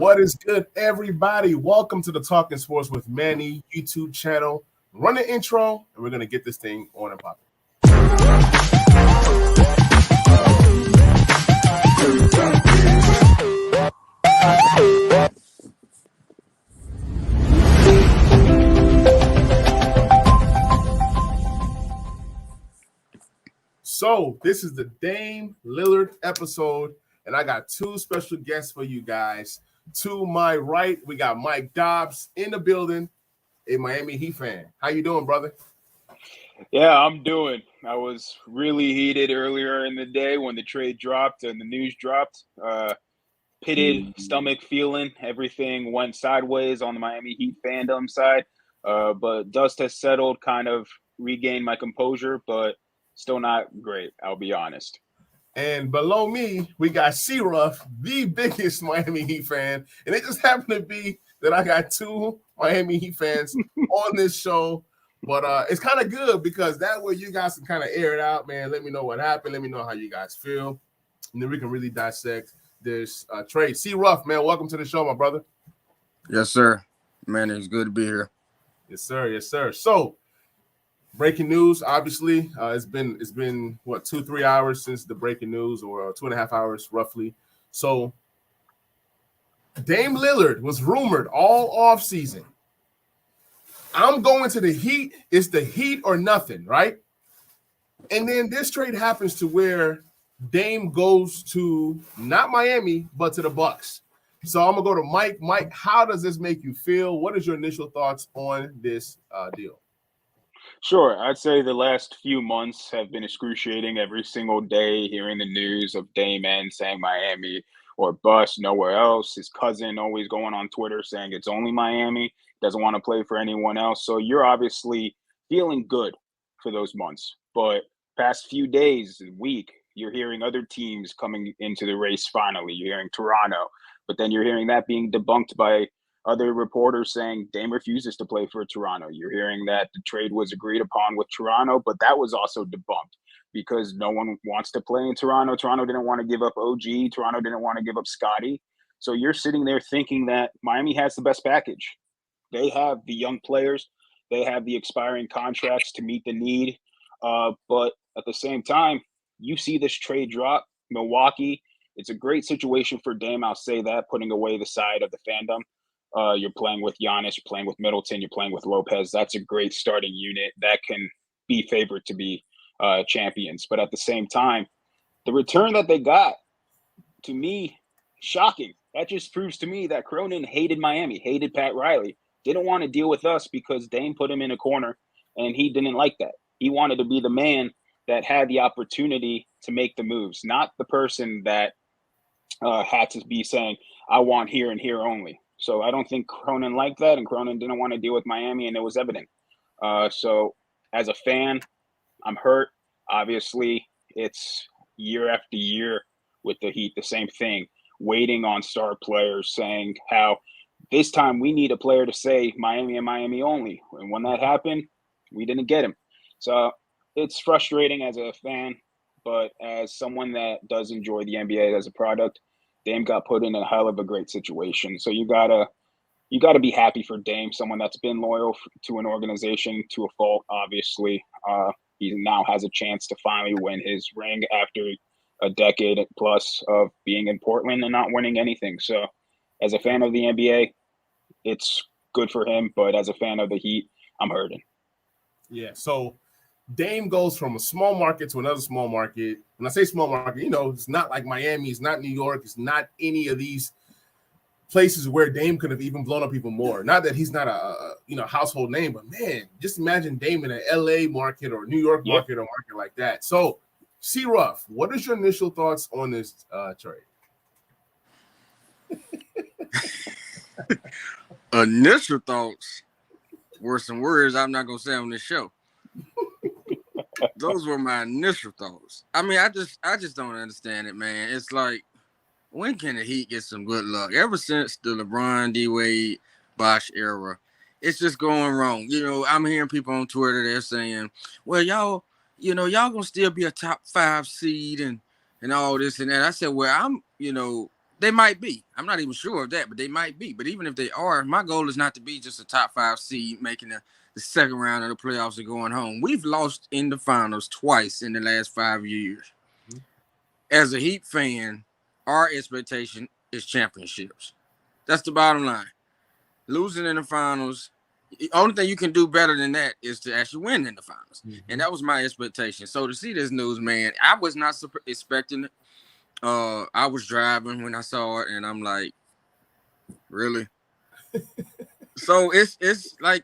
What is good, everybody? Welcome to the Talking Sports with Manny YouTube channel. Run the intro, and we're going to get this thing on and popping. So, this is the Dame Lillard episode, and I got two special guests for you guys. To my right, we got Mike Dobbs in the building, a Miami Heat fan. How you doing, brother? Yeah, I'm doing. I was really heated earlier in the day when the trade dropped and the news dropped. Pitted stomach feeling. Everything went sideways on the Miami Heat fandom side. But dust has settled, kind of regained my composure, but still not great, I'll be honest. And below me, we got C-Ruff, the biggest Miami Heat fan. And it just happened to be that I got two Miami Heat fans on this show. But it's kind of good because that way you guys can kind of air it out, man. Let me know what happened. Let me know how you guys feel. And then we can really dissect this trade. C-Ruff, man, welcome to the show, my brother. Yes, sir. Man, it's good to be here. Yes, sir. Yes, sir. So, breaking news, obviously, it's been what, 2-3 hours since the breaking news, or 2.5 hours roughly. So Dame Lillard was rumored all off season. I'm going to the Heat. It's the Heat or nothing, right? And then this trade happens to where Dame goes to not Miami, but to the Bucks. So I'm gonna go to Mike. Mike, how does this make you feel? What is your initial thoughts on this deal? Sure. I'd say the last few months have been excruciating. Every single day hearing the news of Dame saying Miami or bust, nowhere else. His cousin always going on Twitter saying it's only Miami, doesn't want to play for anyone else. So you're obviously feeling good for those months. But past few days, week, you're hearing other teams coming into the race finally. You're hearing Toronto, but then you're hearing that being debunked by other reporters saying Dame refuses to play for Toronto. You're hearing that the trade was agreed upon with Toronto, but that was also debunked because no one wants to play in Toronto. Toronto didn't want to give up OG. Toronto didn't want to give up Scotty. So you're sitting there thinking that Miami has the best package. They have the young players. They have the expiring contracts to meet the need. But at the same time, you see this trade drop. Milwaukee, it's a great situation for Dame. I'll say that, putting away the side of the fandom. You're playing with Giannis, you're playing with Middleton, you're playing with Lopez. That's a great starting unit that can be favored to be champions. But at the same time, the return that they got, to me, shocking. That just proves to me that Cronin hated Miami, hated Pat Riley, didn't want to deal with us because Dame put him in a corner, and he didn't like that. He wanted to be the man that had the opportunity to make the moves, not the person that had to be saying, I want here and here only. So I don't think Cronin liked that, and Cronin didn't want to deal with Miami, and it was evident. So as a fan, I'm hurt. Obviously, it's year after year with the Heat, the same thing, waiting on star players saying how this time we need a player to say Miami and Miami only. And when that happened, we didn't get him. So it's frustrating as a fan, but as someone that does enjoy the NBA as a product, Dame got put in a hell of a great situation. So you gotta be happy for Dame, someone that's been loyal to an organization to a fault. Obviously, he now has a chance to finally win his ring after a decade plus of being in Portland and not winning anything. So, as a fan of the NBA, it's good for him. But as a fan of the Heat, I'm hurting. Yeah. So Dame goes from a small market to another small market. When I say small market, it's not like Miami, it's not New York, it's not any of these places where Dame could have even blown up even more. Not that he's not a household name, but man, just imagine Dame in an LA market or New York market or market like that. So, C-Ruff, what is your initial thoughts on this trade? Initial thoughts were some words I'm not gonna say on this show. Those were my initial thoughts. I mean, I just don't understand it, man. It's like, when can the Heat get some good luck? Ever since the LeBron, D-Wade, Bosh era, it's just going wrong. I'm hearing people on Twitter, they're saying, well, y'all gonna still be a top 5 seed and all this and that. I said, well, I'm They might be. I'm not even sure of that, but they might be. But even if they are, my goal is not to be just a top 5 seed making the second round of the playoffs and going home. We've lost in the finals twice in the last 5 years. Mm-hmm. As a Heat fan, our expectation is championships. That's the bottom line. Losing in the finals, the only thing you can do better than that is to actually win in the finals. Mm-hmm. And that was my expectation. So to see this news, man, I was not expecting it. I was driving when I saw it, and I'm like, really? So it's like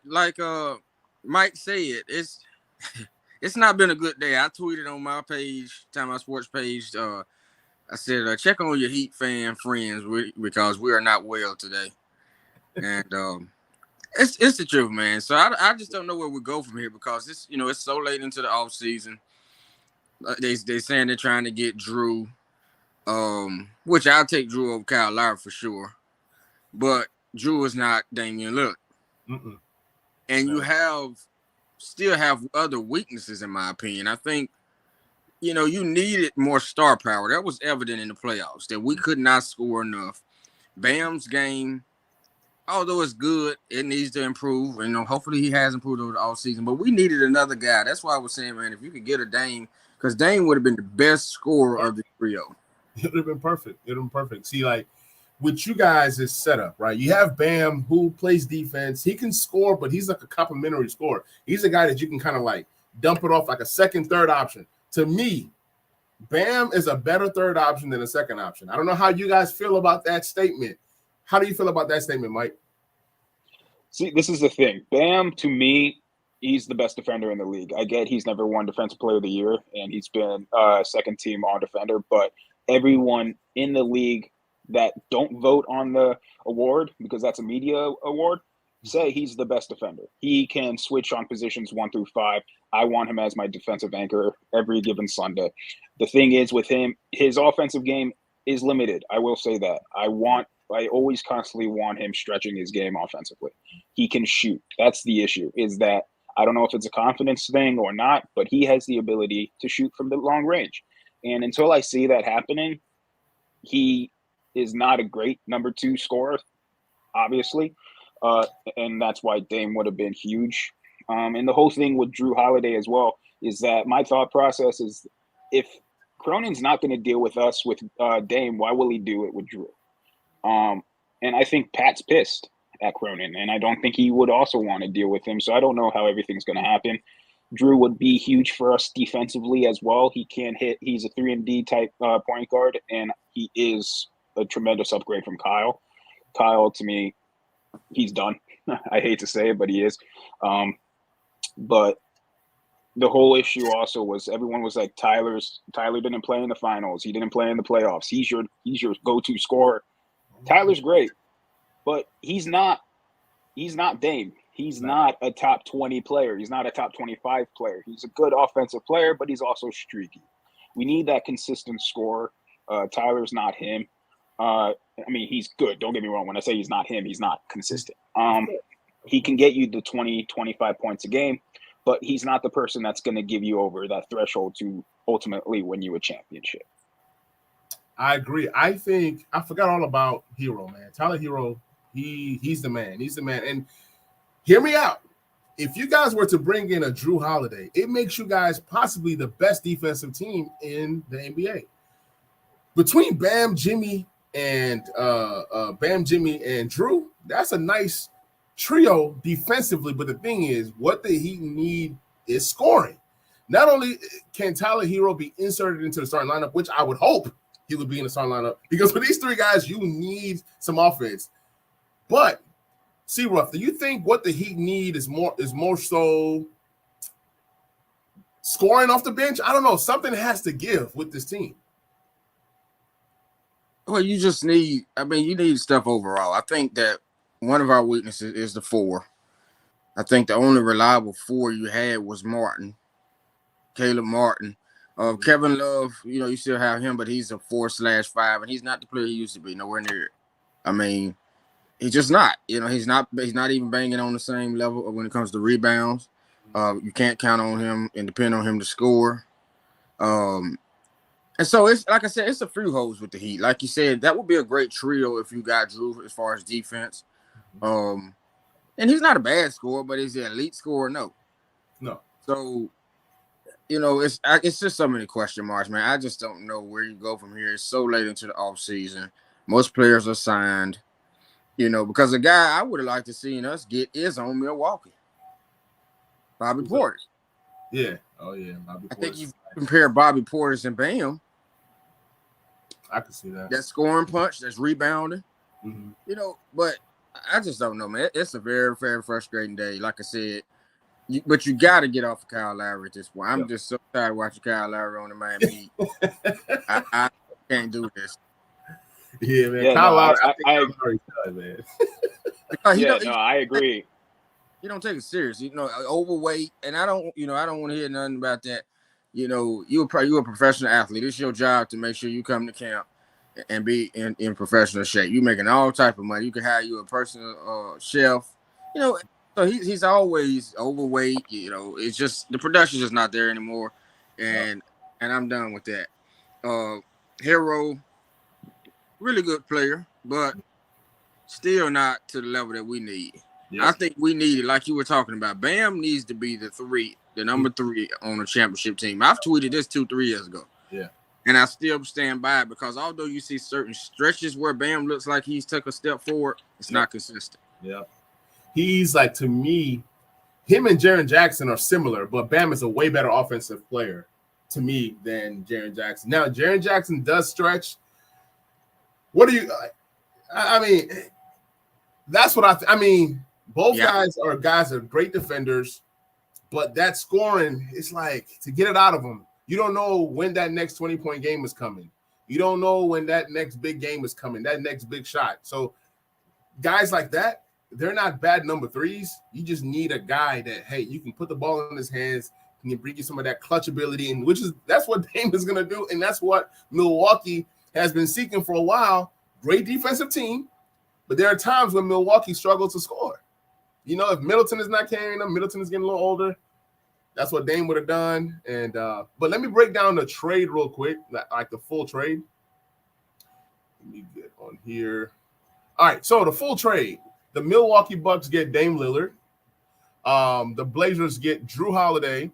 Mike said, it's not been a good day. I tweeted on my page, Time Out Sports page. I said, check on your Heat fan friends because we are not well today. And it's the truth, man. So I just don't know where we go from here because it's so late into the off season. They saying they're trying to get Drew. Which I'll take Drew over Kyle Lowry for sure, but Drew is not Damian Lillard. Mm-mm. And you still have other weaknesses, in my opinion. I think, you needed more star power. That was evident in the playoffs that we could not score enough. Bam's game, although it's good, it needs to improve. Hopefully he has improved over the offseason, but we needed another guy. That's why I was saying, man, if you could get a Dame, because Dame would have been the best scorer of the trio. It would have been perfect. It would have been perfect. See, like, with you guys, is set up, right? You have Bam, who plays defense. He can score, but he's like a complimentary scorer. He's a guy that you can kind of like dump it off like a second, third option. To me, Bam is a better third option than a second option. I don't know how you guys feel about that statement. How do you feel about that statement, Mike? See, this is the thing. Bam, to me, he's the best defender in the league. I get he's never won Defensive Player of the Year, and he's been second team all defender, but everyone in the league that don't vote on the award, because that's a media award, say he's the best defender. He can switch on positions 1 through 5. I want him as my defensive anchor every given Sunday. The thing is with him, his offensive game is limited. I will say that. I always constantly want him stretching his game offensively. He can shoot. That's the issue, is that I don't know if it's a confidence thing or not, but he has the ability to shoot from the long range. And until I see that happening, he is not a great number 2 scorer, obviously. And that's why Dame would have been huge. And the whole thing with Drew Holiday as well is that my thought process is if Cronin's not going to deal with us with Dame, why will he do it with Drew? And I think Pat's pissed at Cronin, and I don't think he would also want to deal with him. So I don't know how everything's going to happen. Drew would be huge for us defensively as well. He can hit. He's a 3-and-D type point guard, and he is a tremendous upgrade from Kyle. Kyle, to me, he's done. I hate to say it, but he is. But the whole issue also was everyone was like, Tyler didn't play in the finals. He didn't play in the playoffs. He's your go-to scorer. Tyler's great, but he's not Dame. He's not a top 20 player. He's not a top 25 player. He's a good offensive player, but he's also streaky. We need that consistent scorer. Tyler's not him. I mean, he's good. Don't get me wrong. When I say he's not him, he's not consistent. He can get you the 20, 25 points a game, but he's not the person that's going to give you over that threshold to ultimately win you a championship. I agree. I think I forgot all about Hero, man. Tyler Hero, he's the man. He's the man. And hear me out. If you guys were to bring in a Drew Holiday, it makes you guys possibly the best defensive team in the NBA. Between Bam, Jimmy, and Drew, that's a nice trio defensively. But the thing is, what the Heat need is scoring. Not only can Tyler Hero be inserted into the starting lineup, which I would hope he would be in the starting lineup, because for these 3 guys, you need some offense. But C-Ruff, do you think what the Heat need is more so scoring off the bench? I don't know. Something has to give with this team. Well, you just need – you need stuff overall. I think that one of our weaknesses is the 4. I think the only reliable 4 you had was Caleb Martin. Kevin Love, you still have him, but he's a 4/5, and he's not the player he used to be, nowhere near it. I mean, he's just not. He's not even banging on the same level when it comes to rebounds. You can't count on him and depend on him to score. And so it's like I said, it's a few holes with the Heat. Like you said, that would be a great trio if you got Drew as far as defense. And he's not a bad scorer, but is he an elite scorer? No. So, it's just so many question marks, man. I just don't know where you go from here. It's so late into the offseason. Most players are signed, because the guy I would have liked to see us get is on Milwaukee. Bobby Portis. Yeah. Oh, yeah. Bobby Portis. I think you compare Bobby Portis and Bam. I can see that. That scoring punch, that's rebounding. Mm-hmm. But I just don't know, man. It's a very, very frustrating day. Like I said, but you got to get off of Kyle Lowry at this point. I'm just so tired of watching Kyle Lowry on the Miami Heat. I can't do this. Yeah, man. Kyle Lowry, man. I agree. You don't take it serious. Overweight, and I don't want to hear nothing about that. You're a professional athlete. It's your job to make sure you come to camp and be in professional shape. You're making all type of money. You can hire you a personal chef. So he's always overweight. It's just the production's just not there anymore, and I'm done with that. Hero, really good player, but still not to the level that we need. Yeah. I think we need it, like you were talking about. Bam needs to be the number 3 on a championship team. I've tweeted this 2-3 years ago. Yeah. And I still stand by it because although you see certain stretches where Bam looks like he's took a step forward, it's not consistent. Yeah. He's like, to me, him and Jaren Jackson are similar, but Bam is a way better offensive player to me than Jaren Jackson. Now, Jaren Jackson does stretch. What do you I mean, that's what I mean, both guys are great defenders, but that scoring is like to get it out of them. You don't know when that next 20-point game is coming. You don't know when that next big game is coming, that next big shot. So guys like that, they're not bad number 3s. You just need a guy that, hey, you can put the ball in his hands and can bring you some of that clutch ability, and that's what Dame is going to do, and that's what Milwaukee has been seeking for a while. Great defensive team, but there are times when Milwaukee struggles to score. If Middleton is not carrying them, Middleton is getting a little older. That's what Dame would have done. And but let me break down the trade real quick, like the full trade. Let me get on here. All right, so the full trade. The Milwaukee Bucks get Dame Lillard. The Blazers get Drew Holiday,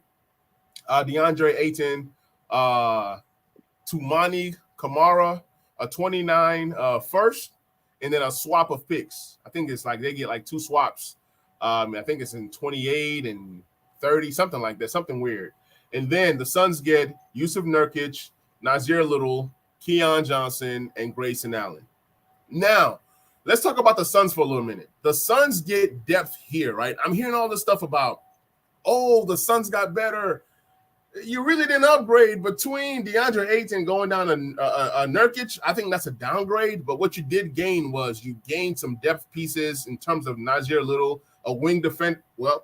DeAndre Ayton, Tumani Kamara, a 29 first, and then a swap of picks. I think it's like they get like 2 swaps. I think it's in 28 and 30, something like that, something weird. And then the Suns get Yusuf Nurkic, Nazir Little, Keon Johnson, and Grayson Allen. Now, let's talk about the Suns for a little minute. The Suns get depth here, right? I'm hearing all this stuff about, the Suns got better. You really didn't upgrade between DeAndre Ayton going down to Nurkic. I think that's a downgrade, but what you did gain was you gained some depth pieces in terms of Nazir Little, a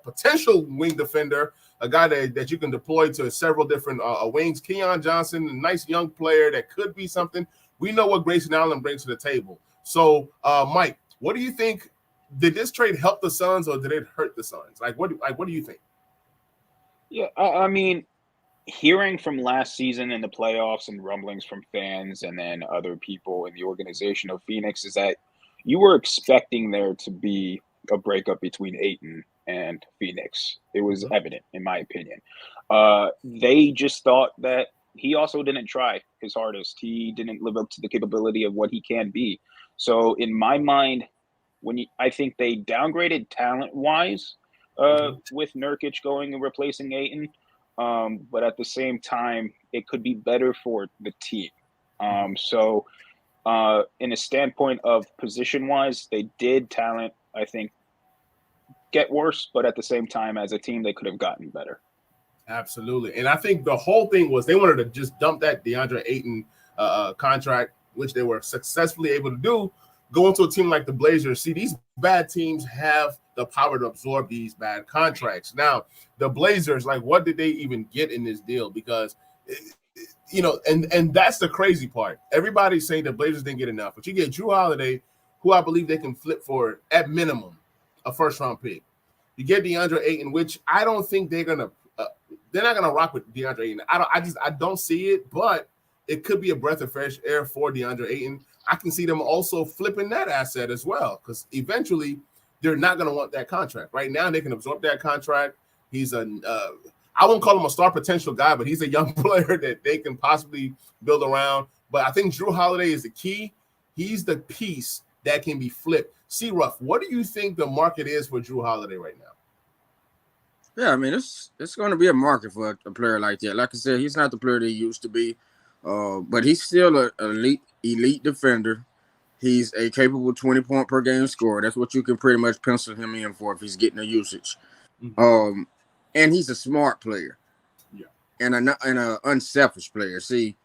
potential wing defender, a guy that you can deploy to several different wings. Keon Johnson, a nice young player that could be something. We know what Grayson Allen brings to the table. So, Mike, what do you think? Did this trade help the Suns or did it hurt the Suns? What do you think? Yeah, I mean, hearing from last season in the playoffs and rumblings from fans and then other people in the organization of Phoenix is that you were expecting there to be a breakup between Ayton and Phoenix. It was evident, in my opinion. They just thought that he also didn't try his hardest. He didn't live up to the capability of what he can be. So in my mind, I think they downgraded talent-wise with Nurkic going and replacing Ayton. But at the same time, it could be better for the team. So in a standpoint of position-wise, they did talent, I think, get worse, but at the same time, as a team, they could have gotten better. Absolutely. And I think the whole thing was they wanted to just dump that DeAndre Ayton contract, which they were successfully able to do, go into a team like the Blazers. See, these bad teams have the power to absorb these bad contracts. Now, the Blazers, what did they even get in this deal? Because, and that's the crazy part. Everybody's saying the Blazers didn't get enough, but you get Drew Holiday, who I believe they can flip for, at minimum, a first-round pick. You get DeAndre Ayton, which I don't think they're not gonna rock with DeAndre Ayton. I don't see it. But it could be a breath of fresh air for DeAndre Ayton. I can see them also flipping that asset as well, because eventually they're not going to want that contract. Right now, they can absorb that contract. He's I won't call him a star potential guy, but he's a young player that they can possibly build around. But I think Drew Holiday is the key. He's the piece that can be flipped. C-Ruff, what do you think the market is for Drew Holiday right now? Yeah, I mean, it's going to be a market for a player like that. Like I said, he's not the player that he used to be, but he's still an elite defender. He's a capable 20-point per game scorer. That's what you can pretty much pencil him in for if he's getting the usage. Mm-hmm. And he's a smart player, and an unselfish player. See,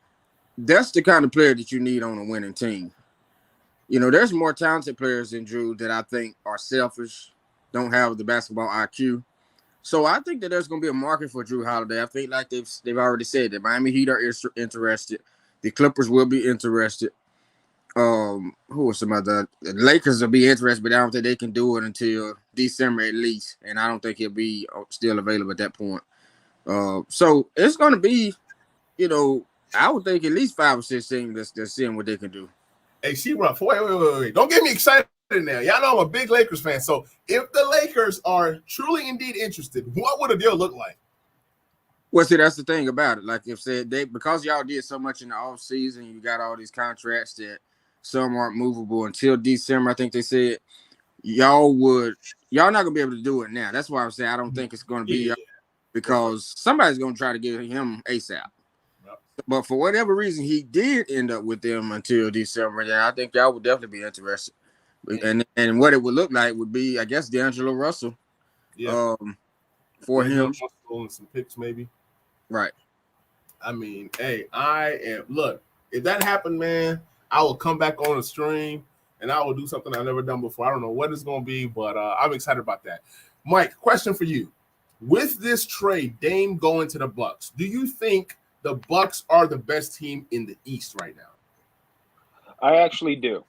that's the kind of player that you need on a winning team. You know, there's more talented players than Drew that I think are selfish, don't have the basketball IQ. So I think that there's going to be a market for Drew Holiday. I think, like they've already said, that Miami Heat are interested. The Clippers will be interested. Who are some other? The Lakers will be interested, but I don't think they can do it until December at least, and I don't think he'll be still available at that point. So it's going to be, you know, I would think at least 5 or 6 teams that's seeing what they can do. Hey, C-Ruff, wait. Don't get me excited now. Y'all know I'm a big Lakers fan. So if the Lakers are truly indeed interested, what would a deal look like? Well, see, that's the thing about it. Like if said because y'all did so much in the offseason, you got all these contracts that some aren't movable until December. I think they said y'all not gonna be able to do it now. That's why I'm saying I don't think it's gonna be because somebody's gonna try to get him ASAP. But for whatever reason, he did end up with them until December. And I think y'all would definitely be interested. And what it would look like would be, I guess, D'Angelo Russell. Yeah. For him. And some picks, maybe. Right. I mean, hey, look, if that happened, man, I will come back on the stream and I will do something I've never done before. I don't know what it's going to be, but I'm excited about that. Mike, question for you. With this trade, Dame going to the Bucks, do you think the Bucks are the best team in the East right now? I actually do.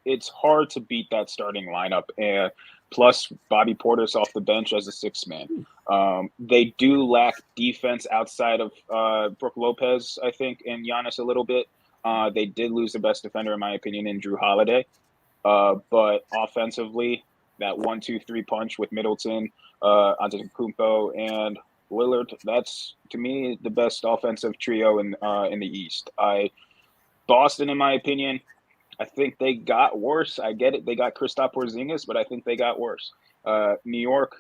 It's hard to beat that starting lineup, and plus Bobby Portis off the bench as a 6th man. They do lack defense outside of Brook Lopez, I think, and Giannis a little bit. They did lose the best defender, in my opinion, in Drew Holiday. But offensively, that 1-2-3 punch with Middleton, Antetokounmpo, and Lillard, that's, to me, the best offensive trio in the East. Boston, in my opinion, I think they got worse. I get it. They got Kristaps Porzingis, but I think they got worse. New York,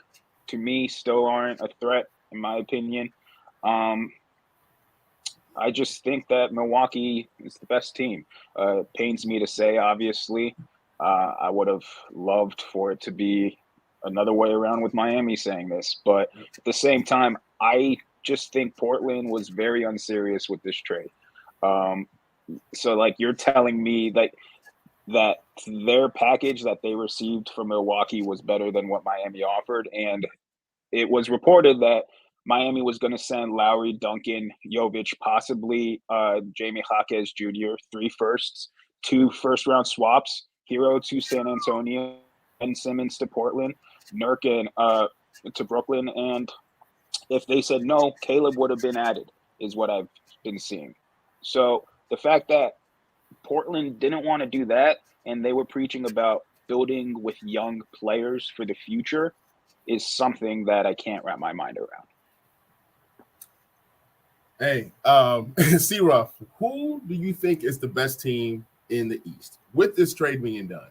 to me, still aren't a threat, in my opinion. I just think that Milwaukee is the best team. It pains me to say, obviously. I would have loved for it to be another way around with Miami saying this. But at the same time, I just think Portland was very unserious with this trade. So, like, you're telling me that their package that they received from Milwaukee was better than what Miami offered. And it was reported that Miami was going to send Lowry, Duncan, Jovic, possibly Jamie Jaquez Jr., 3 firsts, 2 first-round swaps, Hero to San Antonio, and Simmons to Portland, Nurkic to Brooklyn. And if they said no, Caleb would have been added, is what I've been seeing. So the fact that Portland didn't want to do that, and they were preaching about building with young players for the future, is something that I can't wrap my mind around. Hey, C-Ruff, who do you think is the best team in the East with this trade being done?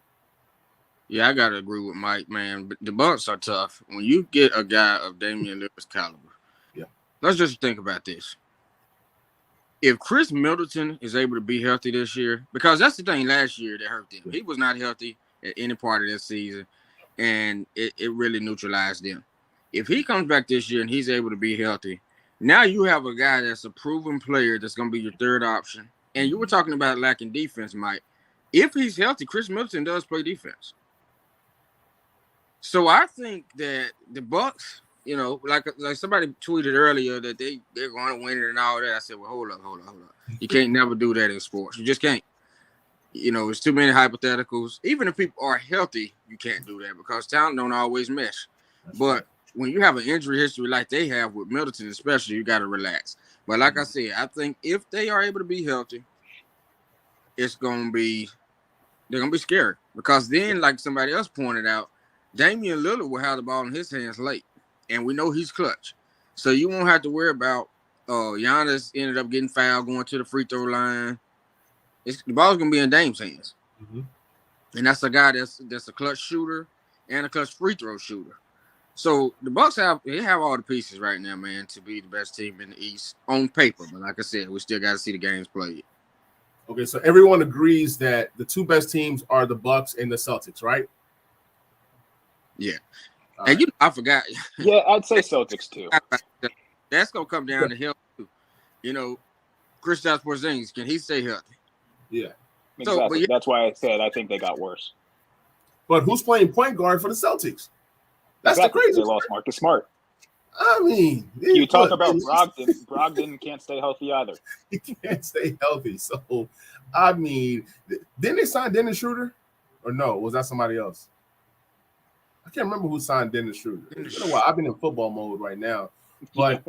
Yeah, I got to agree with Mike, man. But the Bucks are tough. When you get a guy of Damian Lillard's caliber, let's just think about this. If Chris Middleton is able to be healthy this year, because that's the thing last year that hurt them. He was not healthy at any part of this season, and it really neutralized them. If he comes back this year and he's able to be healthy, now you have a guy that's a proven player that's going to be your third option. And you were talking about lacking defense, Mike. If he's healthy, Chris Middleton does play defense. So I think that the Bucks, you know, like somebody tweeted earlier that they're going to win it and all that. I said, well, hold up. You can't never do that in sports. You just can't. You know, it's too many hypotheticals. Even if people are healthy, you can't do that because talent don't always mesh. But when you have an injury history like they have with Middleton especially, you got to relax. But like I said, I think if they are able to be healthy, they're gonna be scary because then, like somebody else pointed out, Damian Lillard will have the ball in his hands late, and we know he's clutch. So you won't have to worry about Giannis ended up getting fouled going to the free throw line. The ball's gonna be in Dame's hands, and that's a guy that's a clutch shooter and a clutch free throw shooter. So the Bucks have all the pieces right now, man, to be the best team in the East on paper. But like I said, we still got to see the games played. Okay, so everyone agrees that the two best teams are the Bucks and the Celtics, right? Yeah. And I forgot. Yeah, I'd say Celtics too. That's gonna come down to health too. Kristaps Porzingis, can he stay healthy? Yeah, exactly. So, that's why I said I think they got worse. But who's playing point guard for the Celtics? That's the crazy. They lost Marcus Smart. I mean, you talk about Brogdon. Brogdon can't stay healthy either. He can't stay healthy. So, I mean, didn't they sign Dennis Schroeder? Or no, was that somebody else? I can't remember who signed Dennis Schroeder. It's been a while. I've been in football mode right now. But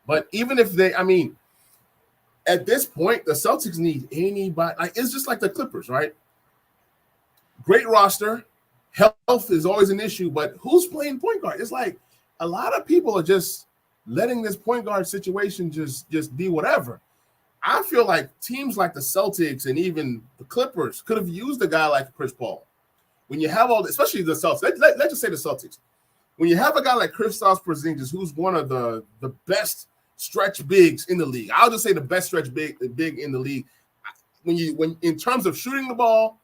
but even if they, I mean, at this point, the Celtics need anybody. Like, it's just like the Clippers, right? Great roster. Health is always an issue, but who's playing point guard? It's like a lot of people are just letting this point guard situation just be whatever. I feel like teams like the Celtics and even the Clippers could have used a guy like Chris Paul. When you have all, especially the Celtics, let's just say the Celtics. When you have a guy like Kristaps Porzingis, who's one of the best stretch bigs in the league, I'll just say the best stretch big in the league. When in terms of shooting the ball,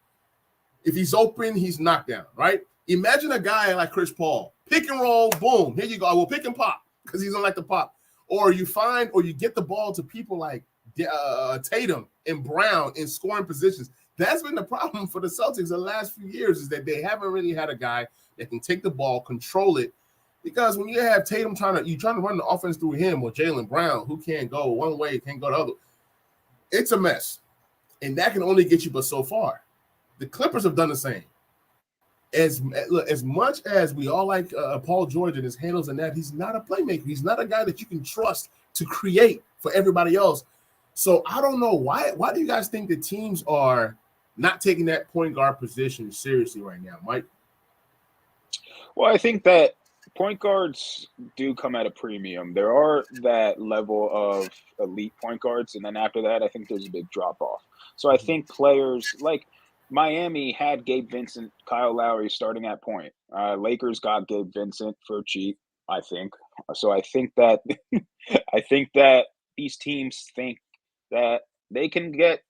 if he's open, he's knocked down, right? Imagine a guy like Chris Paul, pick and roll, boom, here you go. I will pick and pop because he doesn't like to pop. Or you get the ball to people like Tatum and Brown in scoring positions. That's been the problem for the Celtics the last few years, is that they haven't really had a guy that can take the ball, control it. Because when you have Tatum trying to run the offense through him or Jaylen Brown, who can't go one way, can't go the other, it's a mess. And that can only get you but so far. The Clippers have done the same. As much as we all like Paul George and his handles and that, he's not a playmaker. He's not a guy that you can trust to create for everybody else. So I don't know why do you guys think the teams are not taking that point guard position seriously right now, Mike? Well, I think that point guards do come at a premium. There are that level of elite point guards, and then after that, I think there's a big drop off. So I think players like Miami had Gabe Vincent, Kyle Lowry starting at point. Lakers got Gabe Vincent for cheap, I think. So I think that these teams think that they can get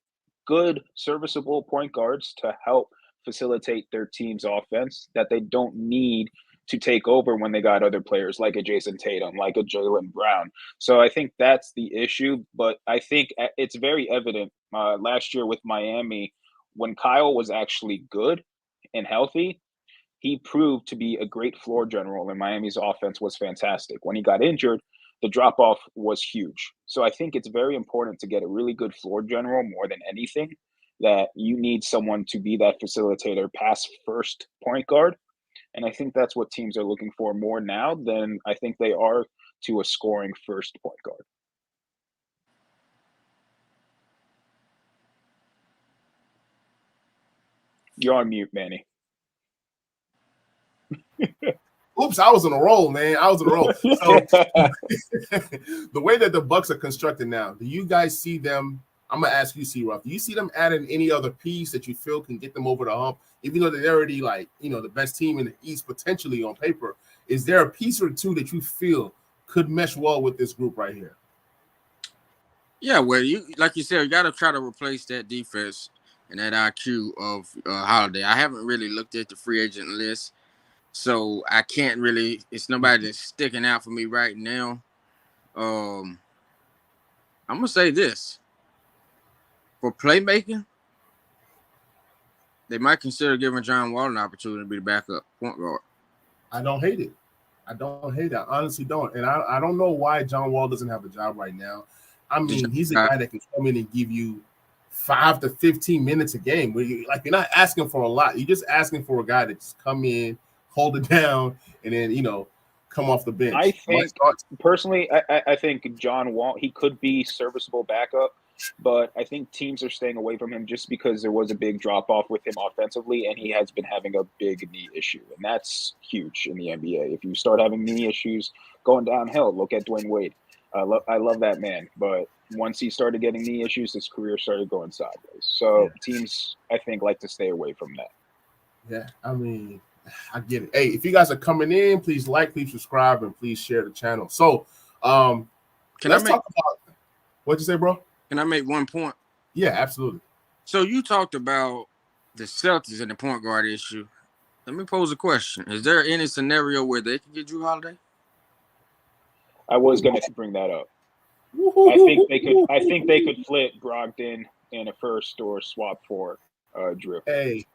good, serviceable point guards to help facilitate their team's offense, that they don't need to take over when they got other players like a Jason Tatum, like a Jaylen Brown. So I think that's the issue. But I think it's very evident last year with Miami, when Kyle was actually good and healthy, he proved to be a great floor general, and Miami's offense was fantastic. When he got injured, the drop-off was huge. So I think it's very important to get a really good floor general more than anything, that you need someone to be that facilitator, pass first point guard. And I think that's what teams are looking for more now than I think they are to a scoring first point guard. You're on mute, Manny. Oops, I was on a roll, man. I was on a roll. So the way that the Bucks are constructed now, do you guys see them? I'm gonna ask you, C-Ruff. Do you see them adding any other piece that you feel can get them over the hump, even though they're already the best team in the East potentially on paper? Is there a piece or two that you feel could mesh well with this group right here? Yeah, well, like you said, you got to try to replace that defense and that IQ of Holiday. I haven't really looked at the free agent list, so I can't really. It's nobody that's sticking out for me right now. I'm gonna say this: for playmaking, they might consider giving John Wall an opportunity to be the backup point guard. I don't hate it. I honestly don't. And I don't know why John Wall doesn't have a job right now. I mean, he's a guy that can come in and give you 5 to 15 minutes a game. You're not asking for a lot. You're just asking for a guy to just come in, hold it down, and then, come off the bench. I think personally, I think John Wall, he could be serviceable backup, but I think teams are staying away from him just because there was a big drop off with him offensively, and he has been having a big knee issue, and that's huge in the NBA. If you start having knee issues going downhill, look at Dwayne Wade. I love that man, but once he started getting knee issues, his career started going sideways. So teams, I think, like to stay away from that. Yeah, I mean, I get it. Hey, if you guys are coming in, please like, please subscribe, and please share the channel. So, talk about what'd you say, bro? Can I make one point? Yeah, absolutely. So you talked about the Celtics and the point guard issue. Let me pose a question: is there any scenario where they can get Jrue Holiday? I was going to bring that up. I think they could flip Brogdon in a first or swap for Jrue. Hey,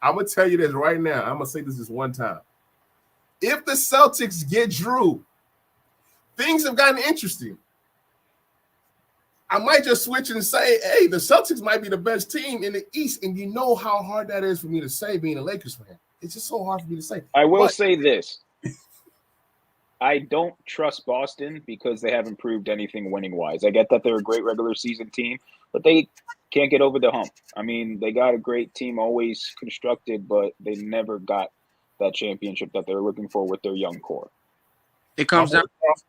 I'm gonna tell you this right now. I'm gonna say this just one time. If the Celtics get Jrue, things have gotten interesting. I might just switch and say, hey, the Celtics might be the best team in the East, and you know how hard that is for me to say being a Lakers fan. It's just so hard for me to say. I will say this. I don't trust Boston because they haven't proved anything winning-wise. I get that they're a great regular season team, but they can't get over the hump. I mean, they got a great team always constructed, but they never got that championship that they're looking for with their young core. It comes down to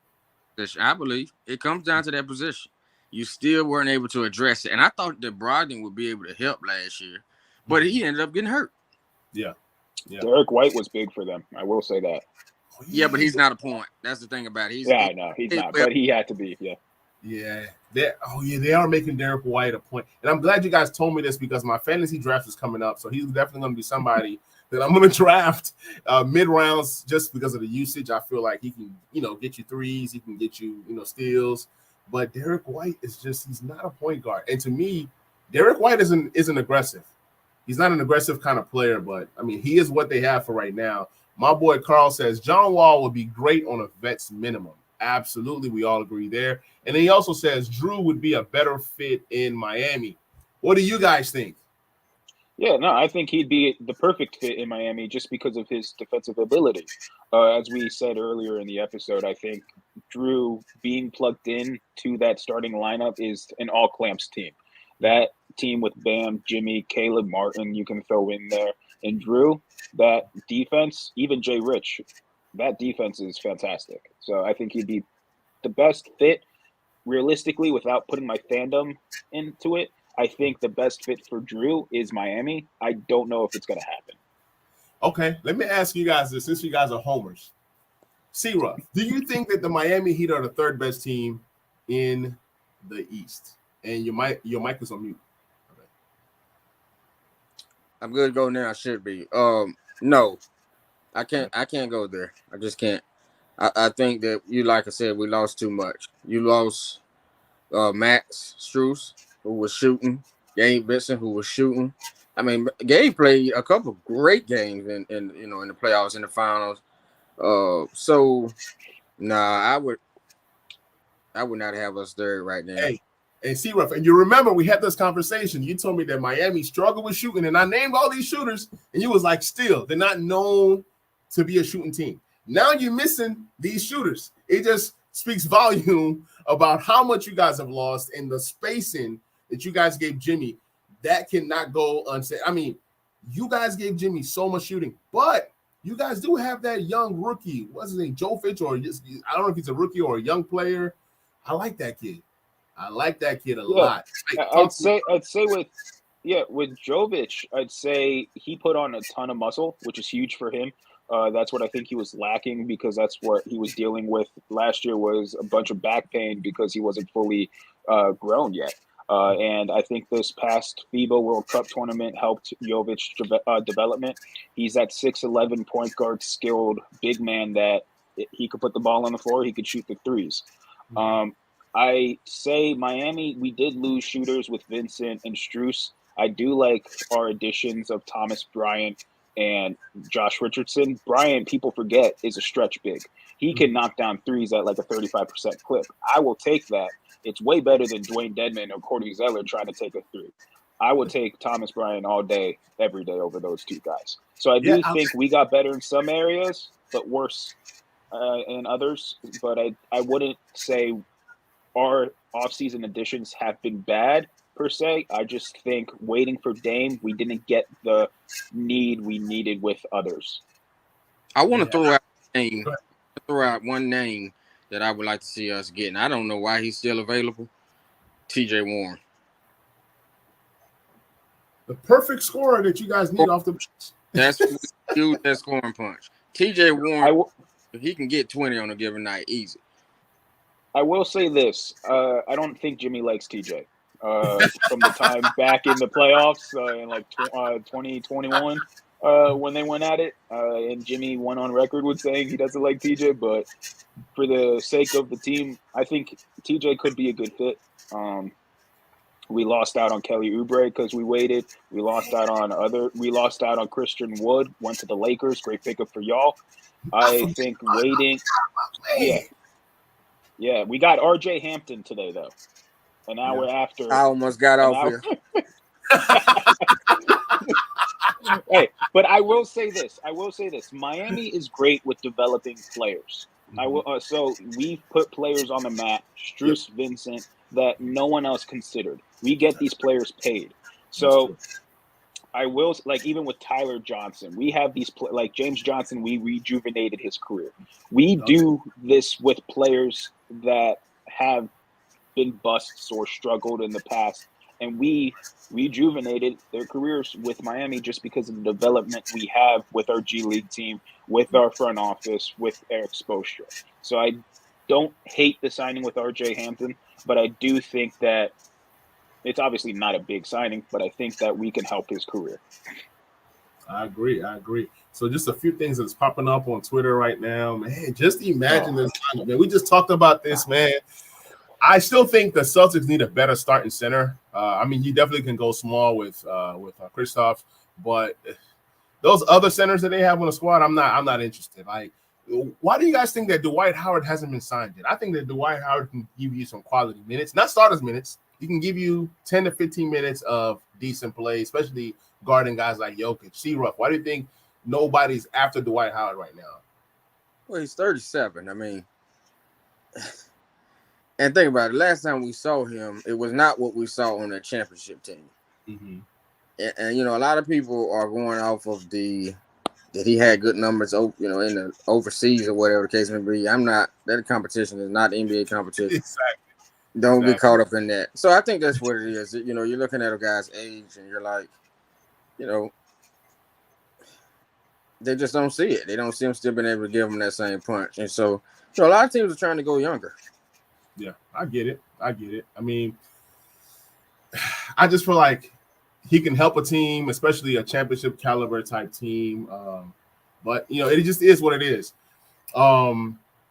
position. I believe it comes down to that position. You still weren't able to address it. And I thought that Brogdon would be able to help last year, but he ended up getting hurt. Yeah. Derek White was big for them. I will say that. Yeah, but he's not a point. That's the thing about it. He's not. But he had to be. Yeah. They are making Derek White a point. And I'm glad you guys told me this because my fantasy draft is coming up. So he's definitely going to be somebody that I'm going to draft mid rounds just because of the usage. I feel like he can, get you threes. He can get you, steals. But Derek White is he's not a point guard. And to me, Derek White isn't aggressive. He's not an aggressive kind of player, but I mean, he is what they have for right now. My boy Carl says John Wall would be great on a vet's minimum. Absolutely. We all agree there. And then he also says Jrue would be a better fit in Miami. What do you guys think? Yeah, no, I think he'd be the perfect fit in Miami just because of his defensive ability. As we said earlier in the episode, I think Jrue being plugged in to that starting lineup is an all-clamps team. That team with Bam, Jimmy, Caleb Martin, you can throw in there. And Jrue, that defense, even Jay Rich, that defense is fantastic. So I think he'd be the best fit realistically without putting my fandom into it. I think the best fit for Jrue is Miami. I don't know if it's going to happen. Okay, let me ask you guys this, since you guys are homers. C-Ruff, do you think that the Miami Heat are the third best team in the East? And your mic is on mute. Okay. I'm good to go now. I should be. No, I can't go there. I just can't. I think that like I said, we lost too much. You lost Max Strus, who was shooting, Gabe Vincent, who was shooting. I mean, Gabe played a couple of great games in the playoffs, in the finals. So I would not have us there right now. Hey, and C-Ruff, and you remember we had this conversation. You told me that Miami struggled with shooting, and I named all these shooters, and you was like, still, they're not known to be a shooting team. Now you're missing these shooters. It just speaks volume about how much you guys have lost and the spacing that you guys gave Jimmy. That cannot go unsaid. I mean, you guys gave Jimmy so much shooting, but you guys do have that young rookie. What's his name? Joe Fitch, or just, I don't know if he's a rookie or a young player. I like that kid. I like that kid a lot. I'd say with Jovic, I'd say he put on a ton of muscle, which is huge for him. That's what I think he was lacking because that's what he was dealing with last year was a bunch of back pain because he wasn't fully grown yet. And I think this past FIBA World Cup tournament helped Jovic's development. He's that 6'11" point guard skilled big man that he could put the ball on the floor. He could shoot the threes. I say Miami, we did lose shooters with Vincent and Strus. I do like our additions of Thomas Bryant and Josh Richardson. Bryant, people forget, is a stretch big. He can knock down threes at like a 35% clip. I will take that. It's way better than Dwayne Dedmon or Cordy Zeller trying to take a three. I would take Thomas Bryant all day, every day over those two guys. So I do think we got better in some areas, but worse and others, but I wouldn't say our offseason additions have been bad per se. I just think waiting for Dame, we didn't get the need we needed with others. I want to throw out one name that I would like to see us getting. I don't know why he's still available. TJ Warren. The perfect scorer that you guys need off the bench. That's huge, that scoring punch. TJ Warren, he can get 20 on a given night, easy. I will say this. I don't think Jimmy likes TJ. From the time back in the playoffs in like 2021 when they went at it, and Jimmy went on record with saying he doesn't like TJ, but for the sake of the team, I think TJ could be a good fit. We lost out on Kelly Oubre because we waited. We lost out on Christian Wood, went to the Lakers, great pickup for y'all. I think waiting. Yeah, we got RJ Hampton today though. An hour after. I almost got off here. Hey, but I will say this. Miami is great with developing players. So we've put players on the map, Strus, Vincent, that no one else considered. We get these players paid. So I will, like, even with Tyler Johnson, we have these like James Johnson. We rejuvenated his career. We do this with players that have been busts or struggled in the past, and we rejuvenated their careers with Miami just because of the development we have with our G League team, with our front office, with Eric Spoelstra. So I don't hate the signing with RJ Hampton, but I do think that it's obviously not a big signing, but I think that we can help his career. I agree. So just a few things that's popping up on Twitter right now, man. Just imagine this lineup, man. We just talked about this, man. I still think the Celtics need a better starting center. I mean, you definitely can go small with Kristaps, but those other centers that they have on the squad, I'm not interested. Like, why do you guys think that Dwight Howard hasn't been signed yet? I think that Dwight Howard can give you some quality minutes, not starters minutes. He can give you 10 to 15 minutes of decent play, especially guarding guys like Jokic. C-Ruff, why do you think nobody's after Dwight Howard right now? Well, he's 37. I mean, and think about it. Last time we saw him, it was not what we saw on the championship team. Mm-hmm. And you know, a lot of people are going off of that he had good numbers, you know, in the overseas or whatever the case may be. I'm not. That competition is not NBA competition. Exactly. Don't get caught up in that. So I think that's what it is. You know, you're looking at a guy's age, and you're like, you know, they just don't see it. They don't see him still being able to give him that same punch. And so, you know, a lot of teams are trying to go younger. Yeah, I get it. I mean, I just feel like he can help a team, especially a championship caliber type team. But, you know, it just is what it is.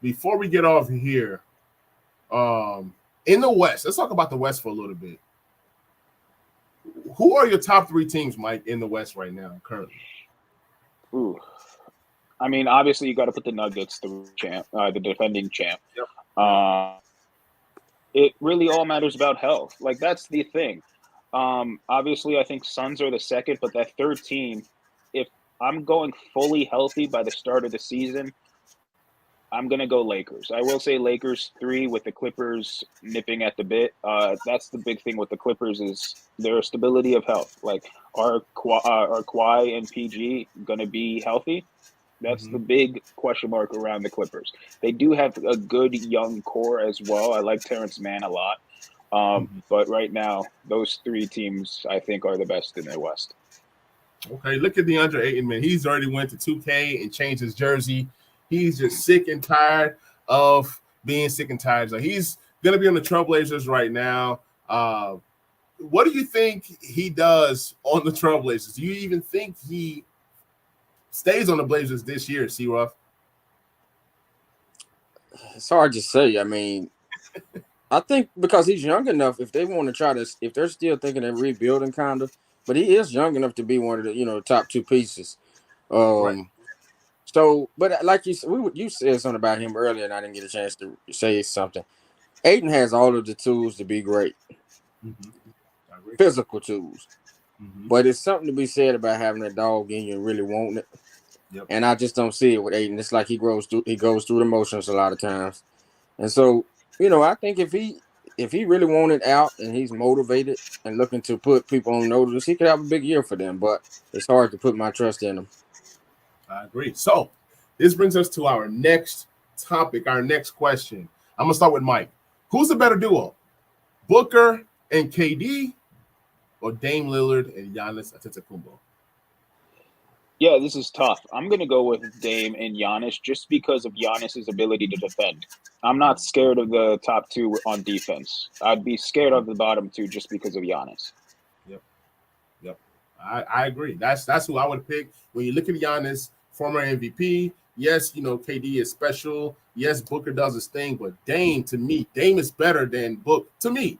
Before we get off here, in the West, let's talk about the West for a little bit. Who are your top three teams, Mike, in the West right now, currently? Ooh. I mean, obviously, you got to put the Nuggets, the defending champ. Yep. It really all matters about health. Like, that's the thing. Obviously, I think Suns are the second, but that third team, if I'm going fully healthy by the start of the season, I'm going to go Lakers. I will say Lakers 3 with the Clippers nipping at the bit. That's the big thing with the Clippers is their stability of health. Like, are Kawhi and PG going to be healthy? That's the big question mark around the Clippers. They do have a good young core as well. I like Terrence Mann a lot. But right now, those three teams, I think, are the best in the West. Okay, look at DeAndre Ayton, man. He's already went to 2K and changed his jersey. He's just sick and tired of being sick and tired. So he's going to be on the Trailblazers right now. What do you think he does on the Trailblazers? Do you even think he stays on the Blazers this year, C-Ruff? It's hard to say. I mean, I think because he's young enough, if they want to try to, if they're still thinking of rebuilding, kind of, but he is young enough to be one of the, you know, top two pieces. Right. So, but like you said something about him earlier, and I didn't get a chance to say something. Ayton has all of the tools to be great, physical tools, but it's something to be said about having a dog in you and really wanting it. Yep. And I just don't see it with Aiden. It's like he goes through the motions a lot of times. And so, I think if he really wanted out and he's motivated and looking to put people on notice, he could have a big year for them. But it's hard to put my trust in him. I agree. So this brings us to our next topic, our next question. I'm gonna start with Mike. Who's the better duo, Booker and KD, or Dame Lillard and Giannis Antetokounmpo? Yeah, this is tough. I'm going to go with Dame and Giannis just because of Giannis's ability to defend. I'm not scared of the top two on defense. I'd be scared of the bottom two just because of Giannis. Yep. I agree. That's who I would pick. When you look at Giannis, former MVP, yes, KD is special. Yes, Booker does his thing, but Dame, to me, Dame is better than Book. To me,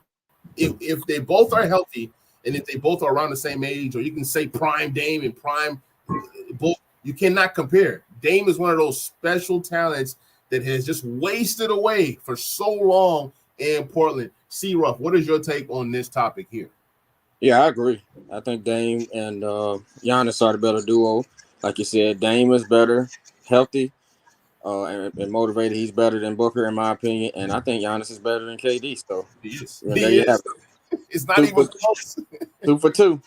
if they both are healthy and if they both are around the same age, or you can say prime Dame and prime Book, you cannot compare. Dame is one of those special talents that has just wasted away for so long in Portland. C-Ruff, what is your take on this topic here? Yeah, I agree. I think Dame and Giannis are the better duo. Like you said, Dame is better, healthy, and motivated. He's better than Booker, in my opinion. And I think Giannis is better than KD. So He is. there you have it. It's not even close. 2 for 2.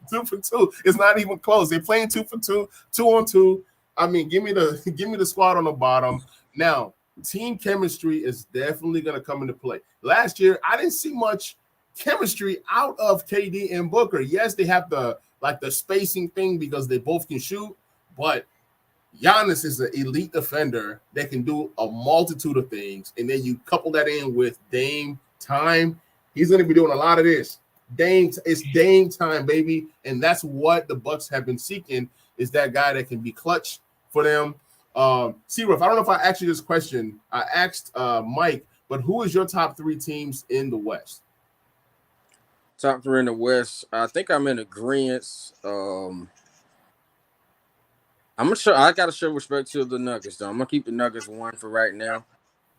2 for 2. It's not even close. They're playing 2 for 2, 2-on-2. I mean, give me the squad on the bottom. Now, team chemistry is definitely going to come into play. Last year, I didn't see much chemistry out of KD and Booker. Yes, they have the spacing thing because they both can shoot, but Giannis is an elite defender that can do a multitude of things. And then you couple that in with Dame time. He's going to be doing a lot of this. It's Dame time, baby. And that's what the Bucks have been seeking, is that guy that can be clutch for them. C-Ruff, I don't know if I asked you this question. I asked Mike, but who is your top 3 teams in the West? Top 3 in the West. I think I'm in agreement. I gotta show respect to the Nuggets, though. I'm gonna keep the Nuggets 1 for right now.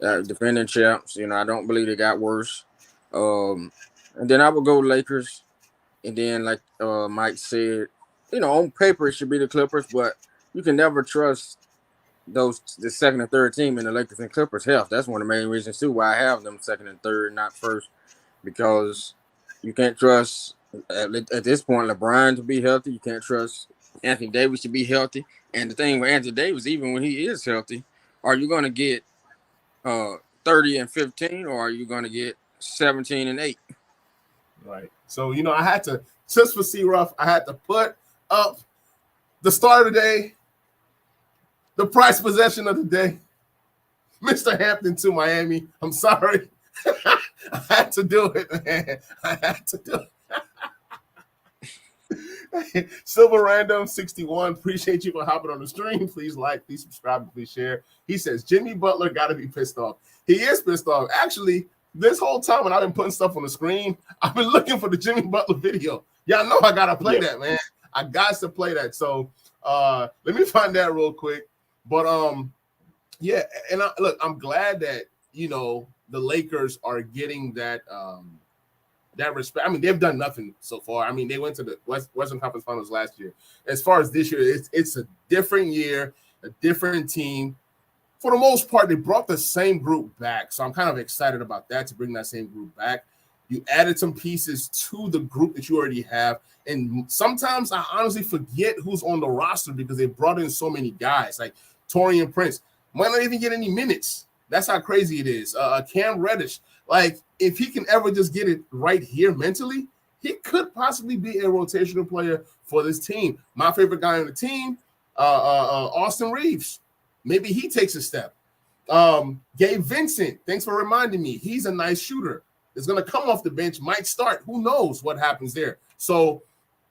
Defending champs, I don't believe they got worse. And then I would go Lakers, and then like Mike said, on paper it should be the Clippers, but you can never trust the second and third team in the Lakers and Clippers' health. That's one of the main reasons too why I have them second and third, not first, because you can't trust at this point LeBron to be healthy. You can't trust Anthony Davis to be healthy. And the thing with Anthony Davis, even when he is healthy, are you going to get 30 and 15, or are you going to get 17 and 8? Right. So, I had to, just for C-Ruff, I had to put up the start of the day, the prize possession of the day, Mr. Hampton to Miami. I'm sorry. I had to do it, man. I had to do it. Silver Random 61, appreciate you for hopping on the stream. Please like, please subscribe, please share. He says Jimmy Butler got to be pissed off. He is pissed off. Actually, this whole time when I've been putting stuff on the screen, I've been looking for the Jimmy Butler video. Y'all know I gotta play that, man. I got to play that. So let me find that real quick. But yeah, and I'm glad that the Lakers are getting that that respect. I mean, they've done nothing so far. I mean, they went to the Western Conference Finals last year. As far as this year, it's a different year, a different team. For the most part, they brought the same group back. So I'm kind of excited about that, to bring that same group back. You added some pieces to the group that you already have. And sometimes I honestly forget who's on the roster because they brought in so many guys. Like Taurean Prince might not even get any minutes. That's how crazy it is. Cam Reddish. Like, if he can ever just get it right here mentally, he could possibly be a rotational player for this team. My favorite guy on the team, Austin Reeves. Maybe he takes a step. Gabe Vincent, thanks for reminding me. He's a nice shooter. Is going to come off the bench, might start. Who knows what happens there? So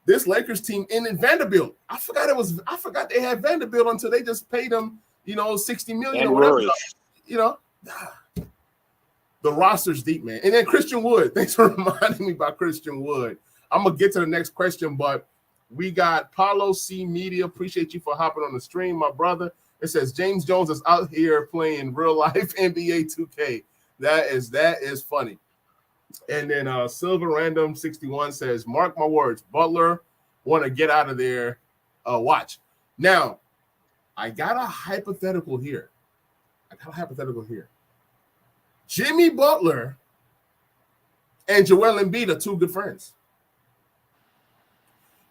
this Lakers team, and then Vanderbilt. I forgot they had Vanderbilt until they just paid him, $60 million or whatever. The roster's deep, man. And then Christian Wood. Thanks for reminding me about Christian Wood. I'm going to get to the next question, but we got Paulo C. Media. Appreciate you for hopping on the stream, my brother. It says James Jones is out here playing real life NBA 2K. That is funny. And then Silver Random 61 says, mark my words, Butler want to get out of there. Watch. Now, I got a hypothetical here. Jimmy Butler and Joel Embiid are two good friends.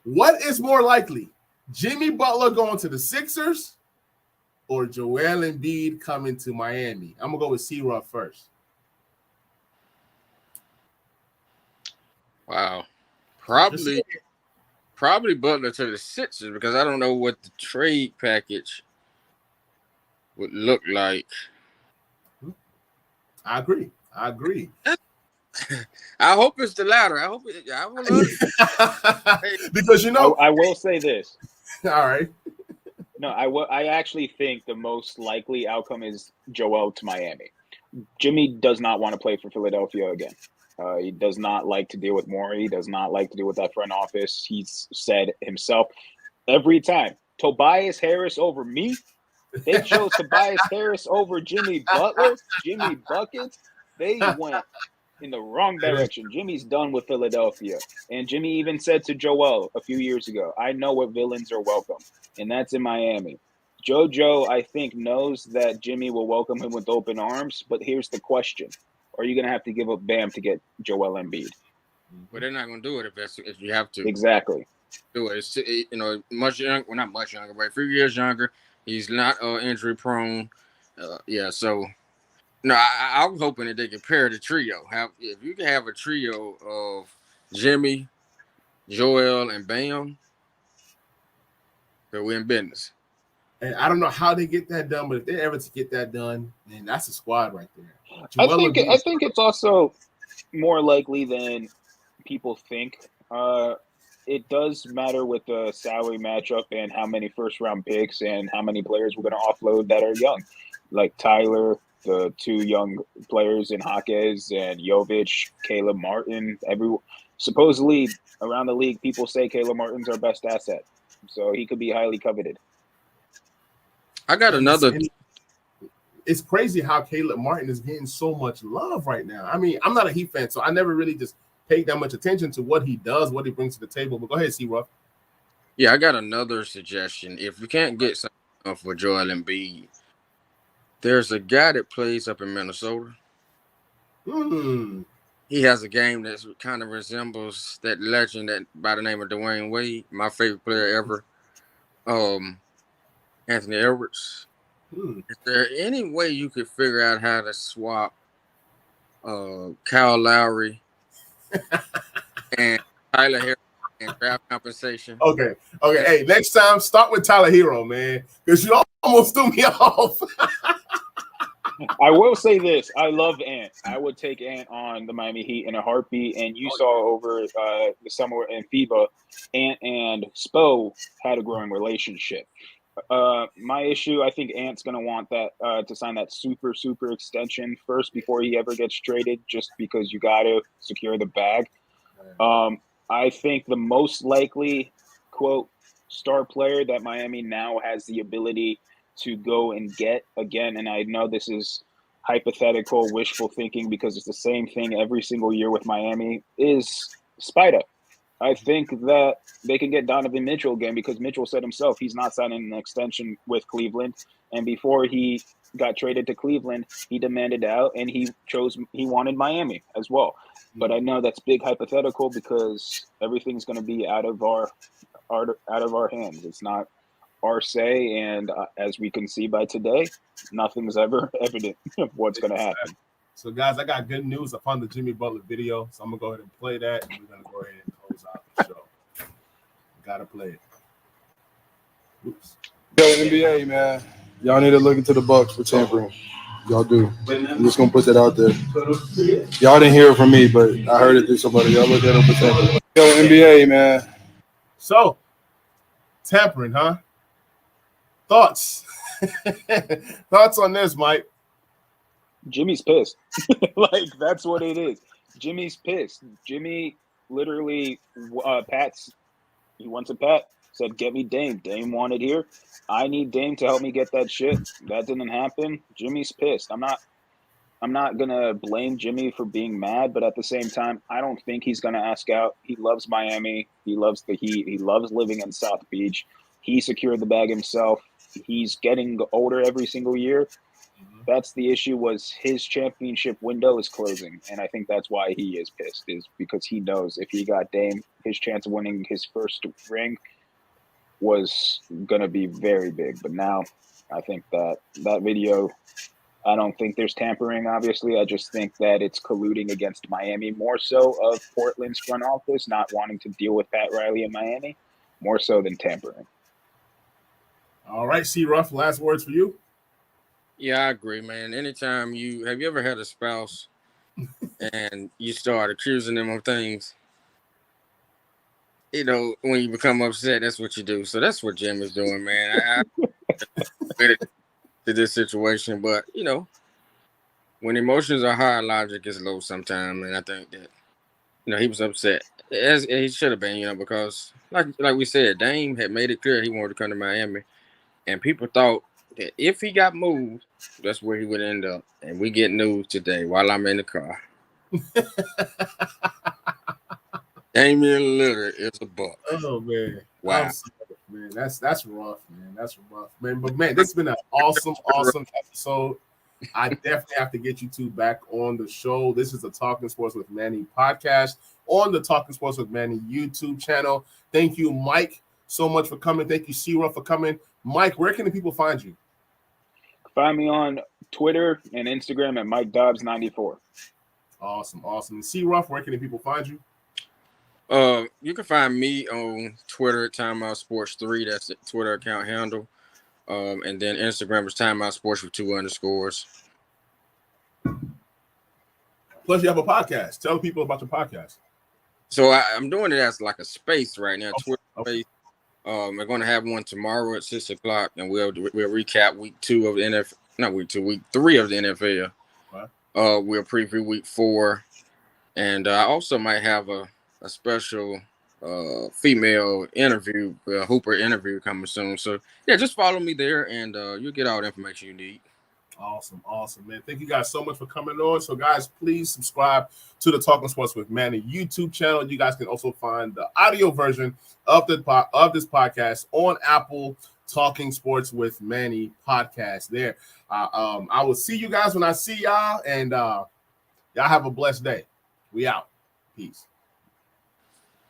What is more likely? Jimmy Butler going to the Sixers or Joel Embiid coming to Miami? I'm going to go with C-Ruff first. Wow. Probably Butler to the Sixers because I don't know what the trade package would look like. I agree. I hope it's the latter. I would love it. Because I will say this. All right. No, I actually think the most likely outcome is Joel to Miami. Jimmy does not want to play for Philadelphia again. He does not like to deal with Morey. He does not like to deal with that front office. He's said himself every time, Tobias Harris over me. They chose Tobias Harris over Jimmy Butler, Jimmy Buckets. They went in the wrong direction. Jimmy's done with Philadelphia. And Jimmy even said to Joel a few years ago, I know what villains are welcome, and that's in Miami. JoJo, I think, knows that Jimmy will welcome him with open arms, but here's the question. Are you going to have to give up Bam to get Joel Embiid? But they're not going to do it if you have to. Exactly. Do it. It's, much younger. Well, not much younger, but a few years younger. He's not injury prone. So no, I'm hoping that they can pair the trio. If you can have a trio of Jimmy, Joel, and Bam, they'll win business. And I don't know how they get that done, but if they're ever to get that done, man, that's a squad right there. I think it's also more likely than people think. It does matter with the salary matchup and how many first-round picks and how many players we're going to offload that are young, like Tyler, the two young players in Jaquez and Jovic, Caleb Martin. Supposedly around the league, people say Caleb Martin's our best asset, so he could be highly coveted. I got another. It's crazy how Caleb Martin is getting so much love right now. I mean, I'm not a Heat fan, so I never really just paid that much attention to what he does, what he brings to the table. But go ahead, C-Ruff. Yeah, I got another suggestion. If you can't get something for Joel Embiid, there's a guy that plays up in Minnesota. He has a game that kind of resembles that legend that by the name of Dwayne Wade, my favorite player ever. Anthony Edwards. Is there any way you could figure out how to swap Kyle Lowry and Tyler Harris and draft compensation? Okay. Hey, next time, start with Tyler Hero, man, because you almost threw me off. I will say this. I love Ant. I would take Ant on the Miami Heat in a heartbeat. And you saw over the summer in FIBA, Ant and Spo had a growing relationship. My issue, I think Ant's going to want that to sign that super extension first before he ever gets traded, just because you got to secure the bag. I think the most likely, quote, star player that Miami now has the ability to go and get again, and I know this is hypothetical, wishful thinking because it's the same thing every single year with Miami, is Spida. I think that they can get Donovan Mitchell again because Mitchell said himself he's not signing an extension with Cleveland. And before he got traded to Cleveland, he demanded out and he wanted Miami as well. But I know that's big hypothetical because everything's going to be out of our hands. It's not our say. And as we can see by today, nothing's ever evident of what's going to happen. So, guys, I got good news upon the Jimmy Butler video. So I'm going to go ahead and play that. And we're going to go ahead and close out the show. Got to play it. Oops. Yo, NBA, man. Y'all need to look into the Bucks for tampering. Y'all do. I'm just going to put that out there. Y'all didn't hear it from me, but I heard it through somebody. Y'all look at them for tampering. Yo, NBA, man. So, tampering, huh? Thoughts? Thoughts on this, Mike? Jimmy's pissed. Like, that's what it is. Jimmy's pissed. Jimmy literally he wants a pat. Said, get me Dame. Dame wanted here. I need Dame to help me get that shit. That didn't happen. Jimmy's pissed. I'm not gonna blame Jimmy for being mad, but at the same time, I don't think he's gonna ask out. He loves Miami. He loves the Heat. He loves living in South Beach. He secured the bag himself. he's getting older every single year. That's the issue, was his championship window is closing. And I think that's why he is pissed, is because he knows if he got Dame, his chance of winning his first ring was going to be very big. But now I think that video, I don't think there's tampering, obviously. I just think that it's colluding against Miami, more so of Portland's front office, not wanting to deal with Pat Riley in Miami, more so than tampering. All right, C. Ruff, last words for you. Yeah, I agree, man. Anytime have you ever had a spouse and you start accusing them of things, when you become upset, that's what you do. So that's what Jim is doing, man. I admitted to this situation, but when emotions are high, logic is low sometimes, and I think that he was upset, as he should have been, because like we said, Dame had made it clear he wanted to come to Miami, and people thought that if he got moved, that's where he would end up. And we get news today while I'm in the car. Damian Lillard is a buck. Oh man! Wow, man, that's rough, man. That's rough, man. But man, this has been an awesome episode. I definitely have to get you two back on the show. This is the Talking Sports with Manny podcast on the Talking Sports with Manny YouTube channel. Thank you, Mike, so much for coming. Thank you, C-Ruff, for coming. Mike, where can the people find you? Find me on Twitter and Instagram at MikeDobbs94. Awesome. And C-Ruff, where can the people find you? You can find me on Twitter at Timeout Sports 3. That's the Twitter account handle. And then Instagram is Timeout Sports with 2 underscores. Plus, you have a podcast. Tell people about your podcast. So I'm doing it as like a space right now. Okay. Twitter space. We're going to have one tomorrow at 6:00, and we'll recap week 2 of the NFL. Not week 2, week 3 of the NFL. Right. We'll preview week 4, and I also might have a special female interview, Hooper interview coming soon. So yeah, just follow me there, and you'll get all the information you need. Awesome, man. Thank you guys so much for coming on. So guys, please subscribe to the Talking Sports with Manny YouTube channel. You guys can also find the audio version of this podcast on Apple Talking Sports with Manny podcast there. I will see you guys when I see y'all, and y'all have a blessed day. We out. Peace.